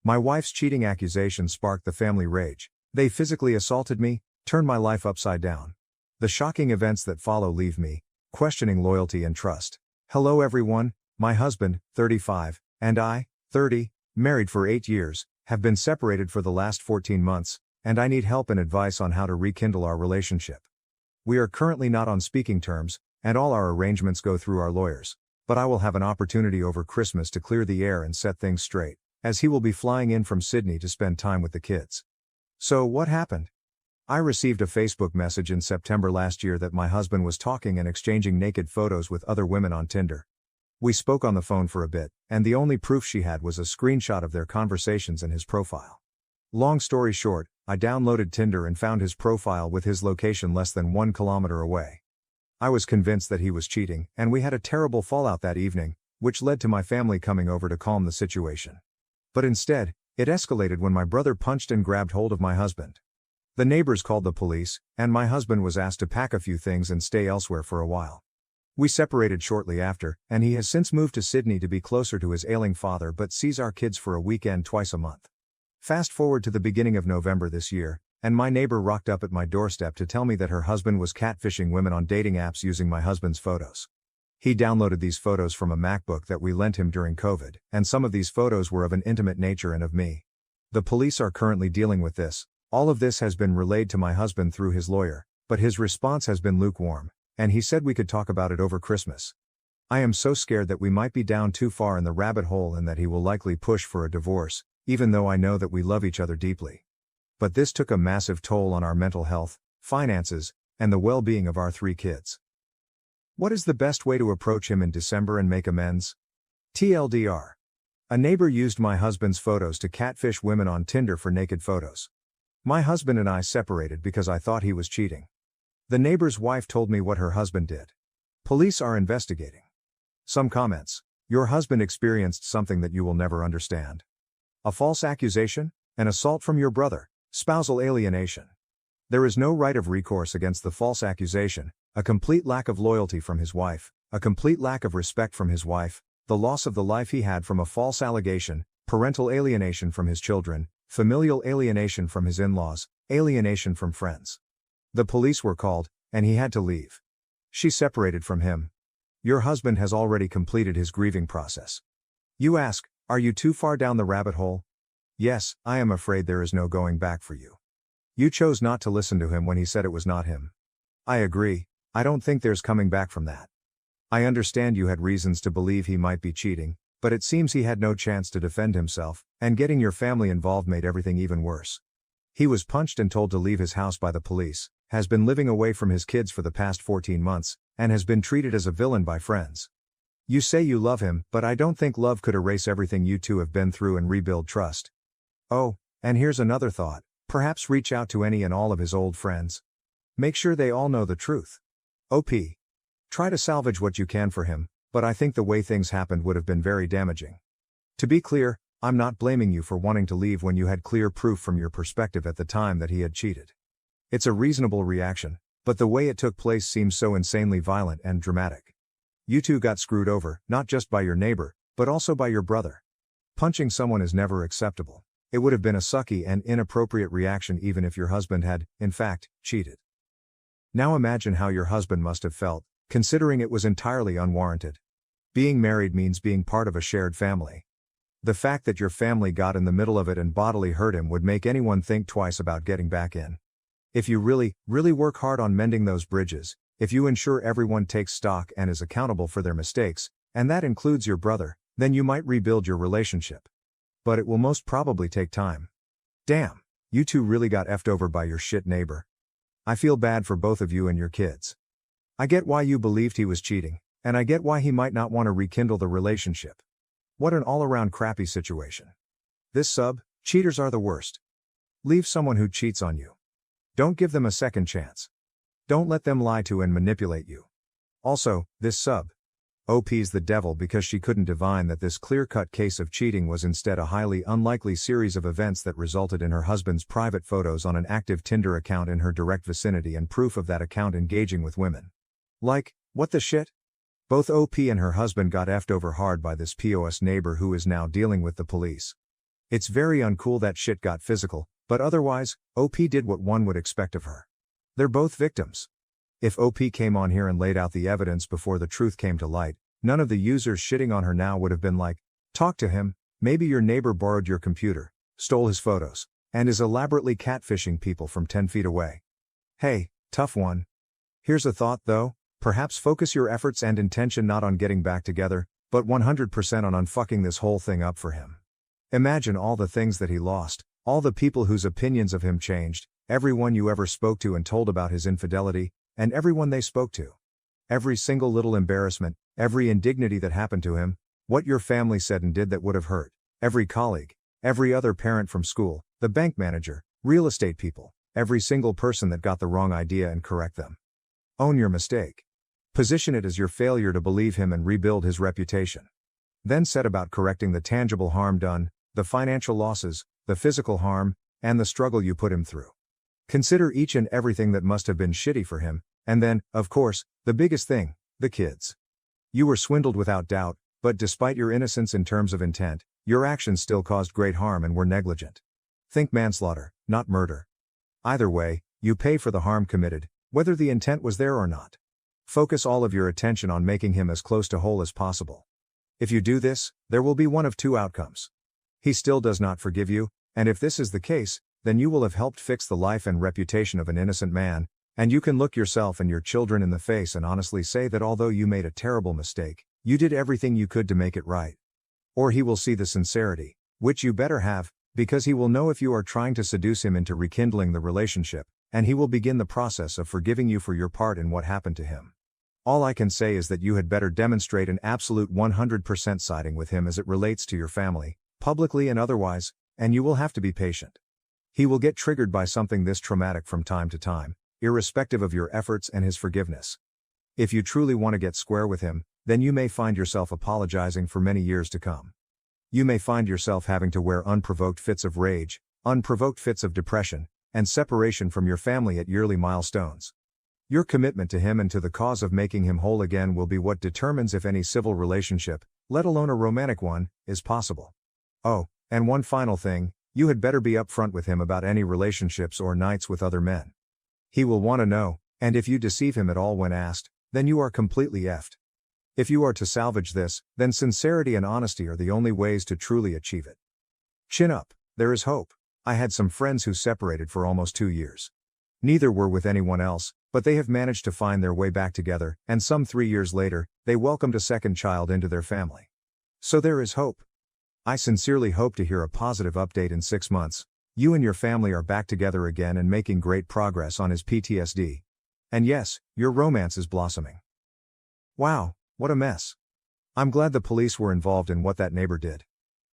My wife's cheating accusation sparked the family rage. They physically assaulted me, turned my life upside down. The shocking events that follow leave me questioning loyalty and trust. Hello everyone, my husband, 35, and I, 30, married for 8 years, have been separated for the last 14 months, and I need help and advice on how to rekindle our relationship. We are currently not on speaking terms, and all our arrangements go through our lawyers, but I will have an opportunity over Christmas to clear the air and set things straight, as he will be flying in from Sydney to spend time with the kids. So what happened? I received a Facebook message in September last year that my husband was talking and exchanging naked photos with other women on Tinder. We spoke on the phone for a bit, and the only proof she had was a screenshot of their conversations and his profile. Long story short, I downloaded Tinder and found his profile with his location less than 1 kilometer away. I was convinced that he was cheating, and we had a terrible fallout that evening, which led to my family coming over to calm the situation. But instead, it escalated when my brother punched and grabbed hold of my husband. The neighbors called the police, and my husband was asked to pack a few things and stay elsewhere for a while. We separated shortly after, and he has since moved to Sydney to be closer to his ailing father but sees our kids for a weekend twice a month. Fast forward to the beginning of November this year, and my neighbor rocked up at my doorstep to tell me that her husband was catfishing women on dating apps using my husband's photos. He downloaded these photos from a MacBook that we lent him during COVID, and some of these photos were of an intimate nature and of me. The police are currently dealing with this. All of this has been relayed to my husband through his lawyer, but his response has been lukewarm, and he said we could talk about it over Christmas. I am so scared that we might be down too far in the rabbit hole and that he will likely push for a divorce, even though I know that we love each other deeply. But this took a massive toll on our mental health, finances, and the well-being of our 3 kids. What is the best way to approach him in December and make amends? TLDR. A neighbor used my husband's photos to catfish women on Tinder for naked photos. My husband and I separated because I thought he was cheating. The neighbor's wife told me what her husband did. Police are investigating. Some comments. Your husband experienced something that you will never understand. A false accusation, an assault from your brother, spousal alienation. There is no right of recourse against the false accusation, a complete lack of loyalty from his wife, a complete lack of respect from his wife, the loss of the life he had from a false allegation, parental alienation from his children, familial alienation from his in-laws, alienation from friends. The police were called, and he had to leave. She separated from him. Your husband has already completed his grieving process. You ask, are you too far down the rabbit hole? Yes, I am afraid there is no going back for you. You chose not to listen to him when he said it was not him. I agree, I don't think there's coming back from that. I understand you had reasons to believe he might be cheating, but it seems he had no chance to defend himself, and getting your family involved made everything even worse. He was punched and told to leave his house by the police, has been living away from his kids for the past 14 months, and has been treated as a villain by friends. You say you love him, but I don't think love could erase everything you two have been through and rebuild trust. Oh, and here's another thought, perhaps reach out to any and all of his old friends. Make sure they all know the truth. OP. Try to salvage what you can for him, but I think the way things happened would have been very damaging. To be clear, I'm not blaming you for wanting to leave when you had clear proof from your perspective at the time that he had cheated. It's a reasonable reaction, but the way it took place seems so insanely violent and dramatic. You two got screwed over, not just by your neighbor, but also by your brother. Punching someone is never acceptable. It would have been a sucky and inappropriate reaction even if your husband had, in fact, cheated. Now imagine how your husband must have felt, considering it was entirely unwarranted. Being married means being part of a shared family. The fact that your family got in the middle of it and bodily hurt him would make anyone think twice about getting back in. If you really work hard on mending those bridges, if you ensure everyone takes stock and is accountable for their mistakes, and that includes your brother, then you might rebuild your relationship. But it will most probably take time. Damn, you two really got effed over by your shit neighbor. I feel bad for both of you and your kids. I get why you believed he was cheating, and I get why he might not want to rekindle the relationship. What an all-around crappy situation. This sub, cheaters are the worst. Leave someone who cheats on you. Don't give them a second chance. Don't let them lie to and manipulate you. Also, this sub, OP's the devil because she couldn't divine that this clear-cut case of cheating was instead a highly unlikely series of events that resulted in her husband's private photos on an active Tinder account in her direct vicinity and proof of that account engaging with women. Like, what the shit? Both OP and her husband got effed over hard by this POS neighbor who is now dealing with the police. It's very uncool that shit got physical, but otherwise, OP did what one would expect of her. They're both victims. If OP came on here and laid out the evidence before the truth came to light, none of the users shitting on her now would have been like, talk to him, maybe your neighbor borrowed your computer, stole his photos, and is elaborately catfishing people from 10 feet away. Hey, tough one. Here's a thought though, perhaps focus your efforts and intention not on getting back together, but 100% on unfucking this whole thing up for him. Imagine all the things that he lost, all the people whose opinions of him changed, everyone you ever spoke to and told about his infidelity, and everyone they spoke to. Every single little embarrassment, every indignity that happened to him, what your family said and did that would have hurt, every colleague, every other parent from school, the bank manager, real estate people, every single person that got the wrong idea and correct them. Own your mistake. Position it as your failure to believe him and rebuild his reputation. Then set about correcting the tangible harm done, the financial losses, the physical harm, and the struggle you put him through. Consider each and everything that must have been shitty for him, and then, of course, the biggest thing, the kids. You were swindled without doubt, but despite your innocence in terms of intent, your actions still caused great harm and were negligent. Think manslaughter, not murder. Either way, you pay for the harm committed, whether the intent was there or not. Focus all of your attention on making him as close to whole as possible. If you do this, there will be one of two outcomes. He still does not forgive you, and if this is the case, then you will have helped fix the life and reputation of an innocent man, and you can look yourself and your children in the face and honestly say that although you made a terrible mistake, you did everything you could to make it right. Or he will see the sincerity, which you better have, because he will know if you are trying to seduce him into rekindling the relationship, and he will begin the process of forgiving you for your part in what happened to him. All I can say is that you had better demonstrate an absolute 100% siding with him as it relates to your family, publicly and otherwise, and you will have to be patient. He will get triggered by something this traumatic from time to time, irrespective of your efforts and his forgiveness. If you truly want to get square with him, then you may find yourself apologizing for many years to come. You may find yourself having to wear unprovoked fits of rage, unprovoked fits of depression, and separation from your family at yearly milestones. Your commitment to him and to the cause of making him whole again will be what determines if any civil relationship, let alone a romantic one, is possible. Oh, and one final thing, you had better be upfront with him about any relationships or nights with other men. He will want to know, and if you deceive him at all when asked, then you are completely effed. If you are to salvage this, then sincerity and honesty are the only ways to truly achieve it. Chin up, there is hope. I had some friends who separated for almost 2 years. Neither were with anyone else, but they have managed to find their way back together, and some 3 years later, they welcomed a second child into their family. So there is hope. I sincerely hope to hear a positive update in 6 months. You and your family are back together again and making great progress on his PTSD. And yes, your romance is blossoming. Wow, what a mess. I'm glad the police were involved in what that neighbor did.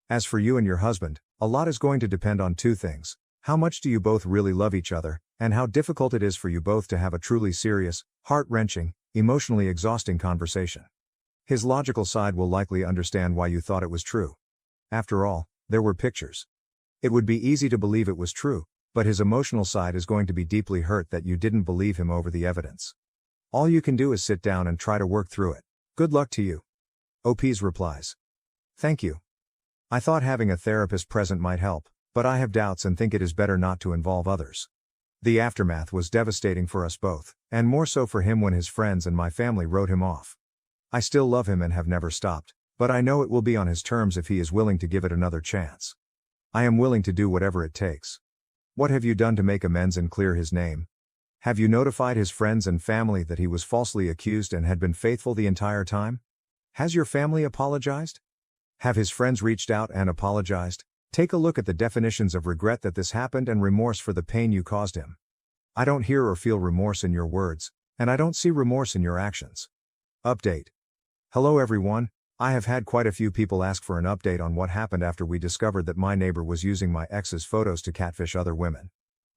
As for you and your husband, a lot is going to depend on two things. How much do you both really love each other, and how difficult it is for you both to have a truly serious, heart-wrenching, emotionally exhausting conversation. His logical side will likely understand why you thought it was true. After all, there were pictures. It would be easy to believe it was true, but his emotional side is going to be deeply hurt that you didn't believe him over the evidence. All you can do is sit down and try to work through it. Good luck to you. OP's replies. Thank you. I thought having a therapist present might help, but I have doubts and think it is better not to involve others. The aftermath was devastating for us both, and more so for him when his friends and my family wrote him off. I still love him and have never stopped, but I know it will be on his terms if he is willing to give it another chance. I am willing to do whatever it takes. What have you done to make amends and clear his name? Have you notified his friends and family that he was falsely accused and had been faithful the entire time? Has your family apologized? Have his friends reached out and apologized? Take a look at the definitions of regret that this happened and remorse for the pain you caused him. I don't hear or feel remorse in your words, and I don't see remorse in your actions. Update. Hello everyone. I have had quite a few people ask for an update on what happened after we discovered that my neighbor was using my ex's photos to catfish other women.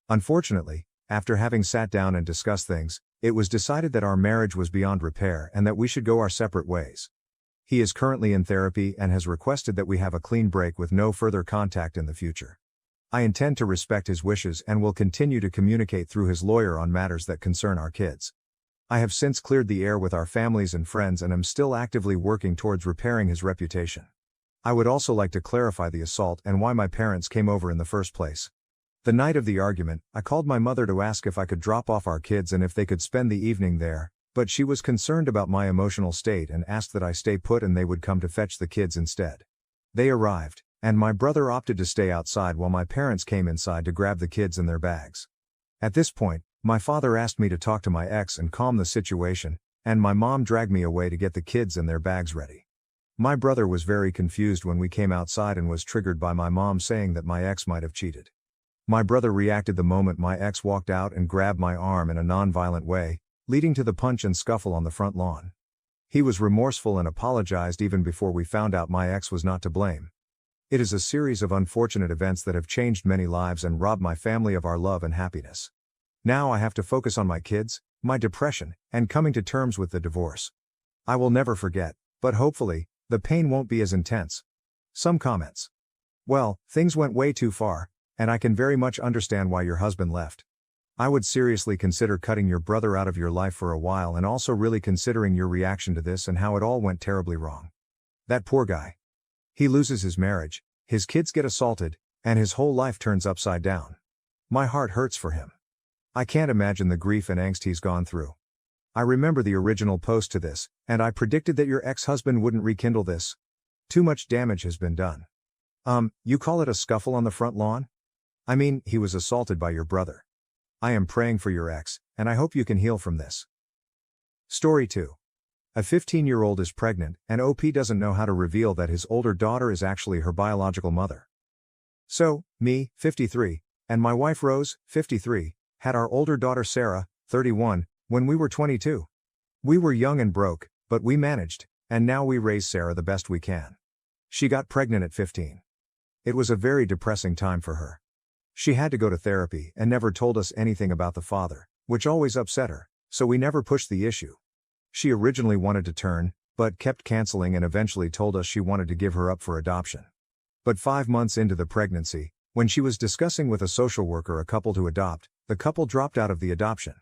Unfortunately, after having sat down and discussed things, it was decided that our marriage was beyond repair and that we should go our separate ways. He is currently in therapy and has requested that we have a clean break with no further contact in the future. I intend to respect his wishes and will continue to communicate through his lawyer on matters that concern our kids. I have since cleared the air with our families and friends and am still actively working towards repairing his reputation. I would also like to clarify the assault and why my parents came over in the first place. The night of the argument, I called my mother to ask if I could drop off our kids and if they could spend the evening there, but she was concerned about my emotional state and asked that I stay put and they would come to fetch the kids instead. They arrived, and my brother opted to stay outside while my parents came inside to grab the kids and their bags. At this point, my father asked me to talk to my ex and calm the situation, and my mom dragged me away to get the kids and their bags ready. My brother was very confused when we came outside and was triggered by my mom saying that my ex might have cheated. My brother reacted the moment my ex walked out and grabbed my arm in a non-violent way, leading to the punch and scuffle on the front lawn. He was remorseful and apologized even before we found out my ex was not to blame. It is a series of unfortunate events that have changed many lives and robbed my family of our love and happiness. Now I have to focus on my kids, my depression, and coming to terms with the divorce. I will never forget, but hopefully, the pain won't be as intense. Some comments. Well, things went way too far, and I can very much understand why your husband left. I would seriously consider cutting your brother out of your life for a while and also really considering your reaction to this and how it all went terribly wrong. That poor guy. He loses his marriage, his kids get assaulted, and his whole life turns upside down. My heart hurts for him. I can't imagine the grief and angst he's gone through. I remember the original post to this, and I predicted that your ex-husband wouldn't rekindle this. Too much damage has been done. You call it a scuffle on the front lawn? I mean, he was assaulted by your brother. I am praying for your ex, and I hope you can heal from this. Story 2. A 15-year-old is pregnant, and OP doesn't know how to reveal that his older daughter is actually her biological mother. So, me, 53, and my wife Rose, 53, had our older daughter Sarah, 31, when we were 22. We were young and broke, but we managed, and now we raise Sarah the best we can. She got pregnant at 15. It was a very depressing time for her. She had to go to therapy and never told us anything about the father, which always upset her, so we never pushed the issue. She originally wanted to turn, but kept canceling and eventually told us she wanted to give her up for adoption. But 5 months into the pregnancy, when she was discussing with a social worker a couple to adopt, the couple dropped out of the adoption.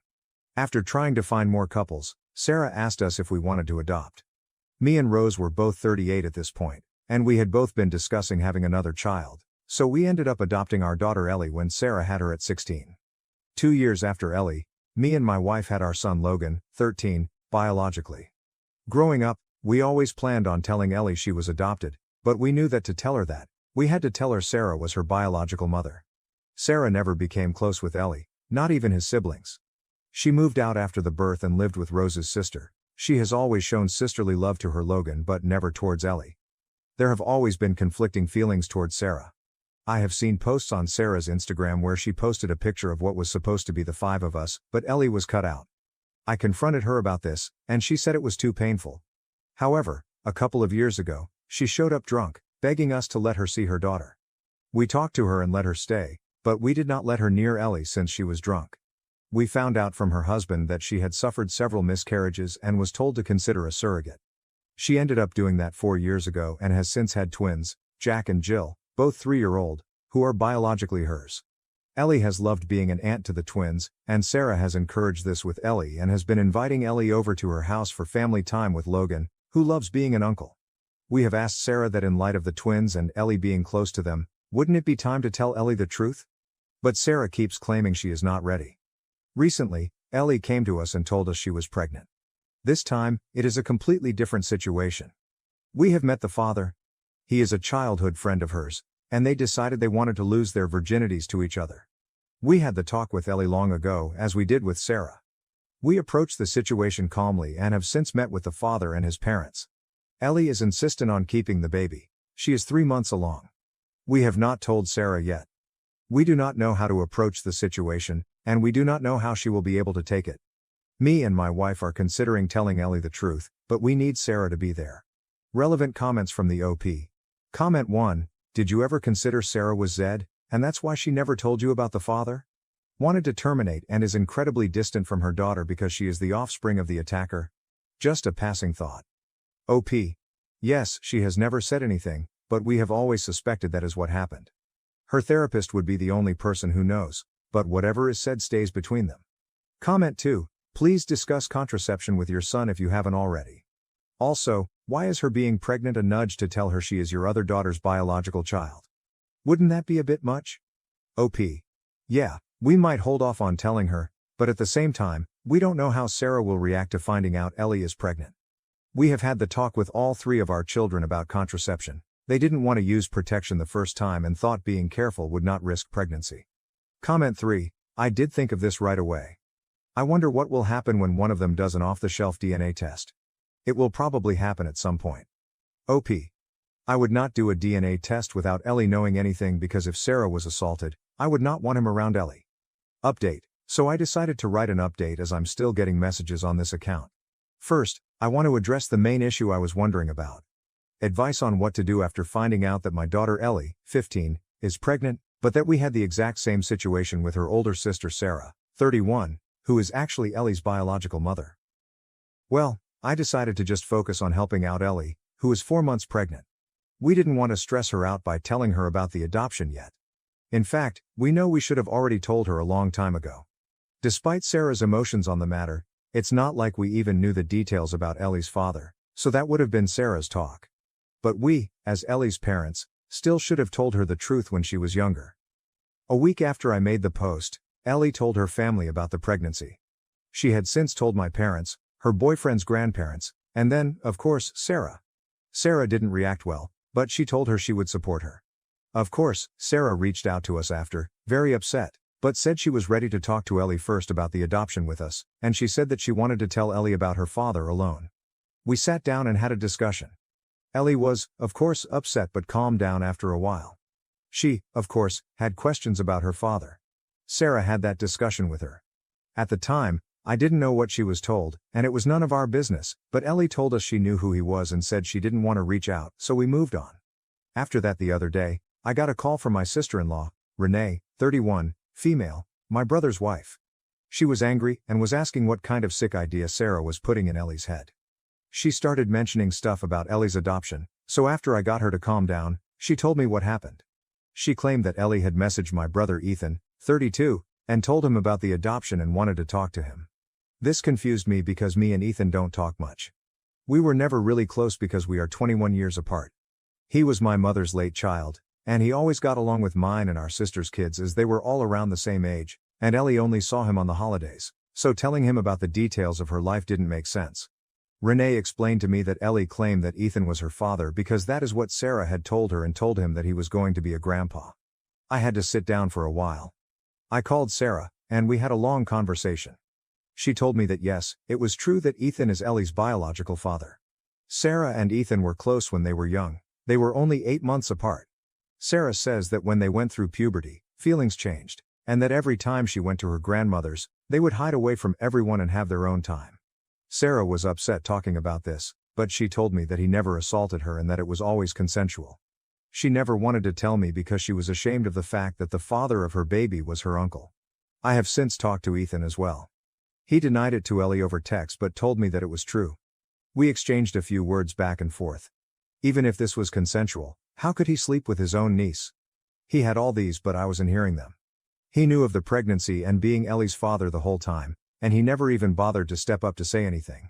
After trying to find more couples, Sarah asked us if we wanted to adopt. Me and Rose were both 38 at this point, and we had both been discussing having another child, so we ended up adopting our daughter Ellie when Sarah had her at 16. 2 years after Ellie, me and my wife had our son Logan, 13, biologically. Growing up, we always planned on telling Ellie she was adopted, but we knew that to tell her that, we had to tell her Sarah was her biological mother. Sarah never became close with Ellie, not even his siblings. She moved out after the birth and lived with Rose's sister. She has always shown sisterly love to her Logan but never towards Ellie. There have always been conflicting feelings towards Sarah. I have seen posts on Sarah's Instagram where she posted a picture of what was supposed to be the 5 of us, but Ellie was cut out. I confronted her about this, and she said it was too painful. However, a couple of years ago, she showed up drunk, begging us to let her see her daughter. We talked to her and let her stay, but we did not let her near Ellie since she was drunk. We found out from her husband that she had suffered several miscarriages and was told to consider a surrogate. She ended up doing that 4 years ago and has since had twins, Jack and Jill, both 3-year-old, who are biologically hers. Ellie has loved being an aunt to the twins, and Sarah has encouraged this with Ellie and has been inviting Ellie over to her house for family time with Logan, who loves being an uncle. We have asked Sarah that in light of the twins and Ellie being close to them, wouldn't it be time to tell Ellie the truth? But Sarah keeps claiming she is not ready. Recently, Ellie came to us and told us she was pregnant. This time, it is a completely different situation. We have met the father. He is a childhood friend of hers, and they decided they wanted to lose their virginities to each other. We had the talk with Ellie long ago, as we did with Sarah. We approached the situation calmly and have since met with the father and his parents. Ellie is insistent on keeping the baby. She is 3 months along. We have not told Sarah yet. We do not know how to approach the situation, and we do not know how she will be able to take it. Me and my wife are considering telling Ellie the truth, but we need Sarah to be there. Relevant comments from the OP. Comment 1. Did you ever consider Sarah was Zed, and that's why she never told you about the father? Wanted to terminate and is incredibly distant from her daughter because she is the offspring of the attacker? Just a passing thought. OP. Yes, she has never said anything, but we have always suspected that is what happened. Her therapist would be the only person who knows, but whatever is said stays between them. Comment 2. Please discuss contraception with your son if you haven't already. Also, why is her being pregnant a nudge to tell her she is your other daughter's biological child? Wouldn't that be a bit much? OP. Yeah, we might hold off on telling her, but at the same time, we don't know how Sarah will react to finding out Ellie is pregnant. We have had the talk with all 3 of our children about contraception. They didn't want to use protection the first time and thought being careful would not risk pregnancy. Comment 3. I did think of this right away. I wonder what will happen when one of them does an off-the-shelf DNA test. It will probably happen at some point. OP. I would not do a DNA test without Ellie knowing anything because if Sarah was assaulted, I would not want him around Ellie. Update. So I decided to write an update as I'm still getting messages on this account. First, I want to address the main issue I was wondering about. Advice on what to do after finding out that my daughter Ellie, 15, is pregnant, but that we had the exact same situation with her older sister Sarah, 31, who is actually Ellie's biological mother. Well, I decided to just focus on helping out Ellie, who is 4 months pregnant. We didn't want to stress her out by telling her about the adoption yet. In fact, we know we should have already told her a long time ago. Despite Sarah's emotions on the matter, it's not like we even knew the details about Ellie's father, so that would have been Sarah's talk. But we, as Ellie's parents, still should have told her the truth when she was younger. A week after I made the post, Ellie told her family about the pregnancy. She had since told my parents, her boyfriend's grandparents, and then, of course, Sarah. Sarah didn't react well, but she told her she would support her. Of course, Sarah reached out to us after, very upset, but said she was ready to talk to Ellie first about the adoption with us, and she said that she wanted to tell Ellie about her father alone. We sat down and had a discussion. Ellie was, of course, upset but calmed down after a while. She, of course, had questions about her father. Sarah had that discussion with her. At the time, I didn't know what she was told, and it was none of our business, but Ellie told us she knew who he was and said she didn't want to reach out, so we moved on. After that the other day, I got a call from my sister-in-law, Renee, 31, female, my brother's wife. She was angry and was asking what kind of sick idea Sarah was putting in Ellie's head. She started mentioning stuff about Ellie's adoption, so after I got her to calm down, she told me what happened. She claimed that Ellie had messaged my brother Ethan, 32, and told him about the adoption and wanted to talk to him. This confused me because me and Ethan don't talk much. We were never really close because we are 21 years apart. He was my mother's late child, and he always got along with mine and our sister's kids as they were all around the same age, and Ellie only saw him on the holidays, so telling him about the details of her life didn't make sense. Renee explained to me that Ellie claimed that Ethan was her father because that is what Sarah had told her and told him that he was going to be a grandpa. I had to sit down for a while. I called Sarah, and we had a long conversation. She told me that yes, it was true that Ethan is Ellie's biological father. Sarah and Ethan were close when they were young. They were only 8 months apart. Sarah says that when they went through puberty, feelings changed, and that every time she went to her grandmother's, they would hide away from everyone and have their own time. Sarah was upset talking about this, but she told me that he never assaulted her and that it was always consensual. She never wanted to tell me because she was ashamed of the fact that the father of her baby was her uncle. I have since talked to Ethan as well. He denied it to Ellie over text but told me that it was true. We exchanged a few words back and forth. Even if this was consensual, how could he sleep with his own niece? He had all these but I wasn't hearing them. He knew of the pregnancy and being Ellie's father the whole time, and he never even bothered to step up to say anything.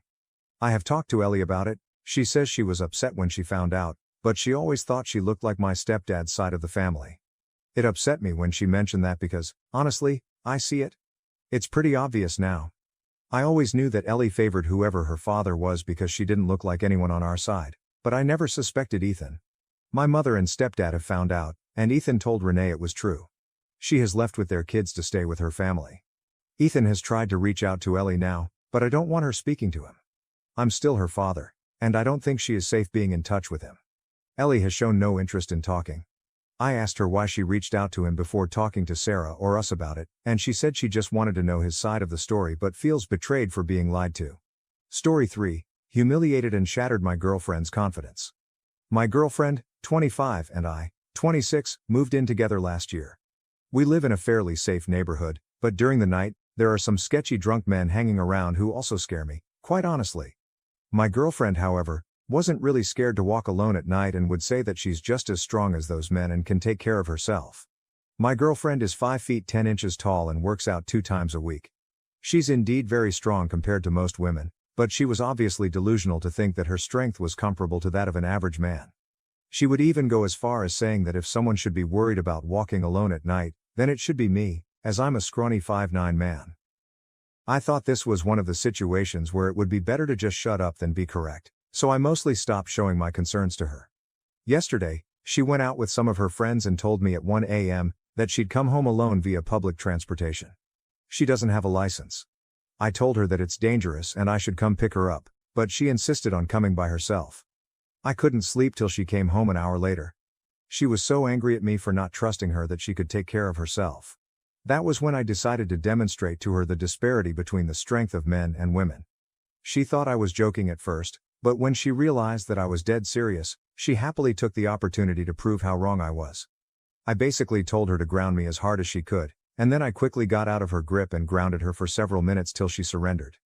I have talked to Ellie about it. She says she was upset when she found out, but she always thought she looked like my stepdad's side of the family. It upset me when she mentioned that because, honestly, I see it. It's pretty obvious now. I always knew that Ellie favored whoever her father was because she didn't look like anyone on our side, but I never suspected Ethan. My mother and stepdad have found out, and Ethan told Renee it was true. She has left with their kids to stay with her family. Ethan has tried to reach out to Ellie now, but I don't want her speaking to him. I'm still her father, and I don't think she is safe being in touch with him. Ellie has shown no interest in talking. I asked her why she reached out to him before talking to Sarah or us about it, and she said she just wanted to know his side of the story but feels betrayed for being lied to. Story 3, humiliated and shattered my girlfriend's confidence. My girlfriend, 25, and I, 26, moved in together last year. We live in a fairly safe neighborhood, but during the night, there are some sketchy drunk men hanging around who also scare me, quite honestly. My girlfriend, however, wasn't really scared to walk alone at night and would say that she's just as strong as those men and can take care of herself. My girlfriend is 5 feet 10 inches tall and works out 2 times a week. She's indeed very strong compared to most women, But she was obviously delusional to think that her strength was comparable to that of an average man. She would even go as far as saying that if someone should be worried about walking alone at night, then it should be me, as I'm a scrawny 5'9" man. I thought this was one of the situations where it would be better to just shut up than be correct, so I mostly stopped showing my concerns to her. Yesterday, she went out with some of her friends and told me at 1 a.m. that she'd come home alone via public transportation. She doesn't have a license. I told her that it's dangerous and I should come pick her up, but she insisted on coming by herself. I couldn't sleep till she came home an hour later. She was so angry at me for not trusting her that she could take care of herself. That was when I decided to demonstrate to her the disparity between the strength of men and women. She thought I was joking at first, but when she realized that I was dead serious, she happily took the opportunity to prove how wrong I was. I basically told her to ground me as hard as she could, and then I quickly got out of her grip and grounded her for several minutes till she surrendered.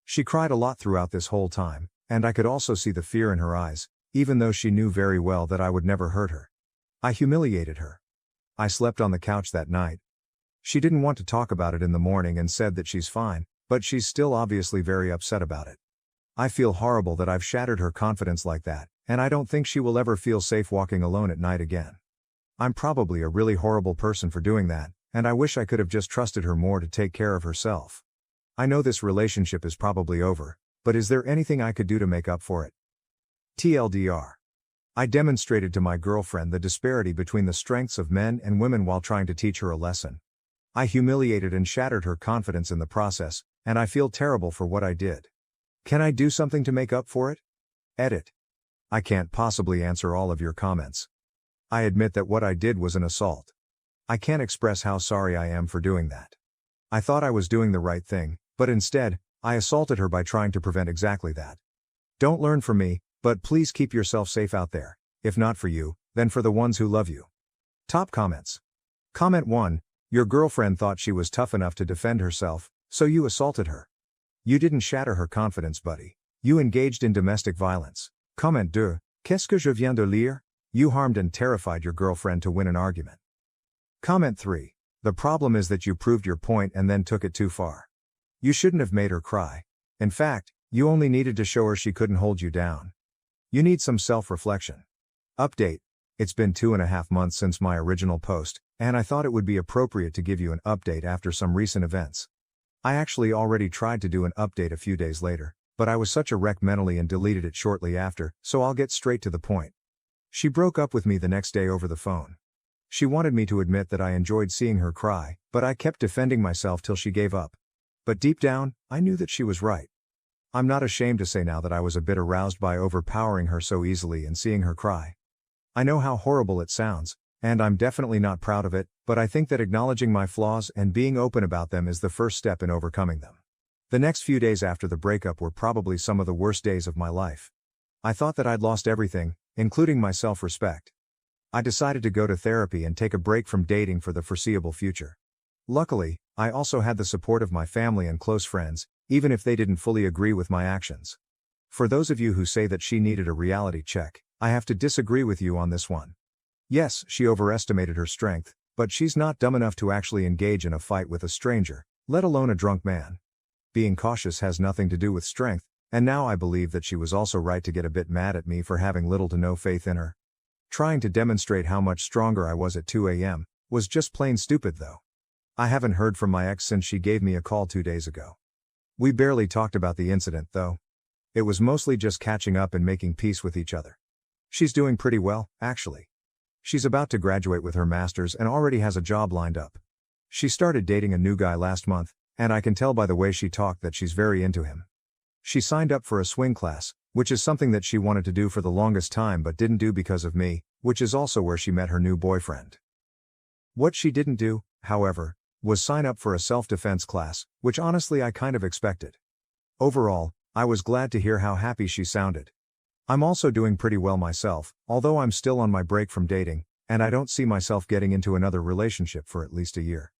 She cried a lot throughout this whole time, and I could also see the fear in her eyes, even though she knew very well that I would never hurt her. I humiliated her. I slept on the couch that night. She didn't want to talk about it in the morning and said that she's fine, but she's still obviously very upset about it. I feel horrible that I've shattered her confidence like that, and I don't think she will ever feel safe walking alone at night again. I'm probably a really horrible person for doing that, and I wish I could have just trusted her more to take care of herself. I know this relationship is probably over, but is there anything I could do to make up for it? TLDR. I demonstrated to my girlfriend the disparity between the strengths of men and women while trying to teach her a lesson. I humiliated and shattered her confidence in the process, and I feel terrible for what I did. Can I do something to make up for it? Edit. I can't possibly answer all of your comments. I admit that what I did was an assault. I can't express how sorry I am for doing that. I thought I was doing the right thing, but instead, I assaulted her by trying to prevent exactly that. Don't learn from me, but please keep yourself safe out there, if not for you, then for the ones who love you. Top comments. Comment 1. Your girlfriend thought she was tough enough to defend herself, so you assaulted her. You didn't shatter her confidence, buddy. You engaged in domestic violence. Comment 2. Qu'est-ce que je viens de lire? You harmed and terrified your girlfriend to win an argument. Comment 3. The problem is that you proved your point and then took it too far. You shouldn't have made her cry. In fact, you only needed to show her she couldn't hold you down. You need some self-reflection. Update. It's been 2.5 months since my original post, and I thought it would be appropriate to give you an update after some recent events. I actually already tried to do an update a few days later, but I was such a wreck mentally and deleted it shortly after, so I'll get straight to the point. She broke up with me the next day over the phone. She wanted me to admit that I enjoyed seeing her cry, but I kept defending myself till she gave up. But deep down, I knew that she was right. I'm not ashamed to say now that I was a bit aroused by overpowering her so easily and seeing her cry. I know how horrible it sounds, and I'm definitely not proud of it, but I think that acknowledging my flaws and being open about them is the first step in overcoming them. The next few days after the breakup were probably some of the worst days of my life. I thought that I'd lost everything, including my self-respect. I decided to go to therapy and take a break from dating for the foreseeable future. Luckily, I also had the support of my family and close friends, even if they didn't fully agree with my actions. For those of you who say that she needed a reality check, I have to disagree with you on this one. Yes, she overestimated her strength, but she's not dumb enough to actually engage in a fight with a stranger, let alone a drunk man. Being cautious has nothing to do with strength, and now I believe that she was also right to get a bit mad at me for having little to no faith in her. Trying to demonstrate how much stronger I was at 2 a.m. was just plain stupid though. I haven't heard from my ex since she gave me a call 2 days ago. We barely talked about the incident though. It was mostly just catching up and making peace with each other. She's doing pretty well, actually. She's about to graduate with her master's and already has a job lined up. She started dating a new guy last month, and I can tell by the way she talked that she's very into him. She signed up for a swing class, which is something that she wanted to do for the longest time but didn't do because of me, which is also where she met her new boyfriend. What she didn't do, however, was sign up for a self-defense class, which honestly I kind of expected. Overall, I was glad to hear how happy she sounded. I'm also doing pretty well myself, although I'm still on my break from dating, and I don't see myself getting into another relationship for at least a year.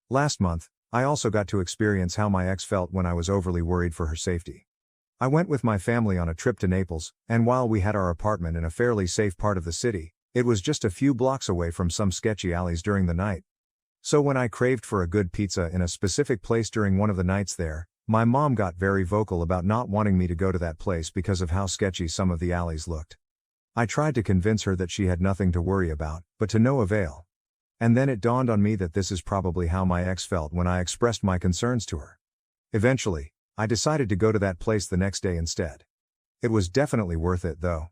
Last month, I also got to experience how my ex felt when I was overly worried for her safety. I went with my family on a trip to Naples, and while we had our apartment in a fairly safe part of the city, it was just a few blocks away from some sketchy alleys during the night. So when I craved for a good pizza in a specific place during one of the nights there, My mom got very vocal about not wanting me to go to that place because of how sketchy some of the alleys looked. I tried to convince her that she had nothing to worry about, but to no avail. And then it dawned on me that this is probably how my ex felt when I expressed my concerns to her. Eventually, I decided to go to that place the next day instead. It was definitely worth it though.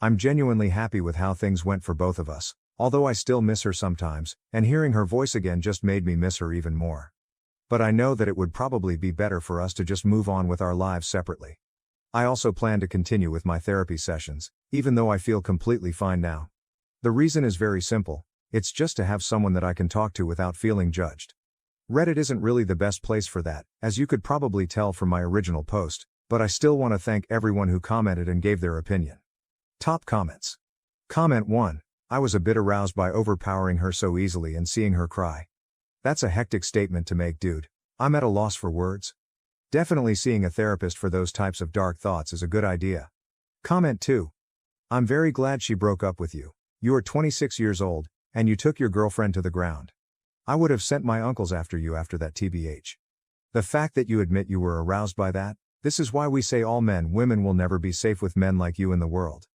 I'm genuinely happy with how things went for both of us, although I still miss her sometimes, and hearing her voice again just made me miss her even more. But I know that it would probably be better for us to just move on with our lives separately. I also plan to continue with my therapy sessions, even though I feel completely fine now. The reason is very simple, it's just to have someone that I can talk to without feeling judged. Reddit isn't really the best place for that, as you could probably tell from my original post, but I still want to thank everyone who commented and gave their opinion. Top comments. Comment 1. I was a bit aroused by overpowering her so easily and seeing her cry. That's a hectic statement to make, dude. I'm at a loss for words. Definitely seeing a therapist for those types of dark thoughts is a good idea. Comment 2. I'm very glad she broke up with you. You are 26 years old, and you took your girlfriend to the ground. I would have sent my uncles after you after that tbh. The fact that you admit you were aroused by that, this is why we say all men, women will never be safe with men like you in the world.